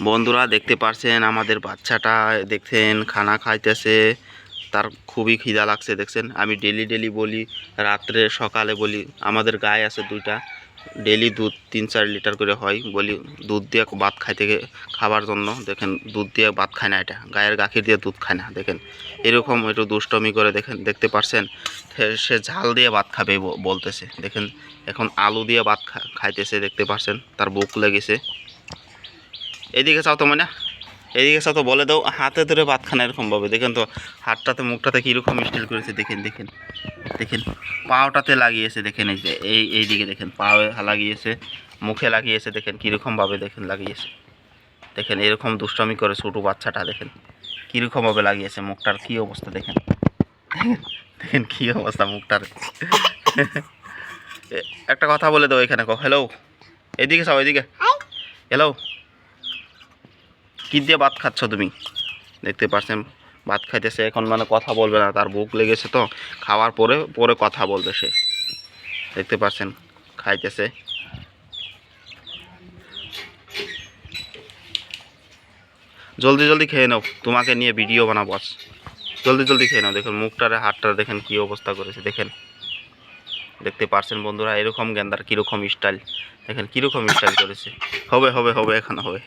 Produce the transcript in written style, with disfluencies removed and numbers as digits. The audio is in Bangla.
বন্ধুরা দেখতে পারছেন আমাদের বাচ্চাটা দেখছেন খানা খাইতেছে। তার খুবই খিদা লাগছে দেখছেন। আমি ডেলি বলি, রাত্রে সকালে বলি, আমাদের গায়ে আছে দুইটা, ডেলি দুধ 3-4 লিটার করে হয়, বলি দুধ দিয়ে ভাত খাবার জন্য। দেখেন দুধ দিয়ে ভাত খায় না, এটা গায়ের গাখির দিয়ে দুধ খায় না। দেখেন এরকম একটু দুষ্টমি করে, দেখেন দেখতে পারছেন। সে ঝাল দিয়ে ভাত খাবে বলতেছে। দেখেন এখন আলু দিয়ে ভাত খাইতেছে, দেখতে পারছেন। তার বুক লেগেছে। এদিকে চাও তো মানে, এদিকে চাও তো, বলে দাও হাতে ধরে ভাত খানা এরকমভাবে। দেখেন তো হাতটাতে মুখটাতে কীরকম স্টিল করেছে। দেখেন দেখেন দেখেন পাওটাতে লাগিয়েছে। দেখেন এই যে এইদিকে দেখেন পায়ে লাগিয়েছে, মুখে লাগিয়েছে। দেখেন কীরকমভাবে দেখেন লাগিয়েছে। দেখেন এরকম দুষ্টামি করে ছোটো বাচ্চাটা। দেখেন কীরকমভাবে লাগিয়েছে, মুখটার কী অবস্থা দেখেন। দেখেন কী অবস্থা মুখটার। একটা কথা বলে দাও এখানে, হ্যালো। এদিকে চাও, এদিকে হ্যালো। কী দিয়ে ভাত খাচ্ছ তুমি? দেখতে পাচ্ছেন ভাত খাইতেছে এখন, মানে কথা বলবে না, তার ভুক লেগেছে তো। খাওয়ার পরে পরে কথা বলবে সে। দেখতে পাচ্ছেন খাইতেছে। জলদি খেয়ে নাও, তোমাকে নিয়ে ভিডিও বানাবো আজ। জলদি খেয়ে নাও। দেখুন মুখটারে হাতটা দেখেন কী অবস্থা করেছে। দেখেন দেখতে পাচ্ছেন বন্ধুরা, এরকম গেন্দার কীরকম স্টাইল। দেখেন কীরকম স্টাইল করেছে। হবে এখন হবে।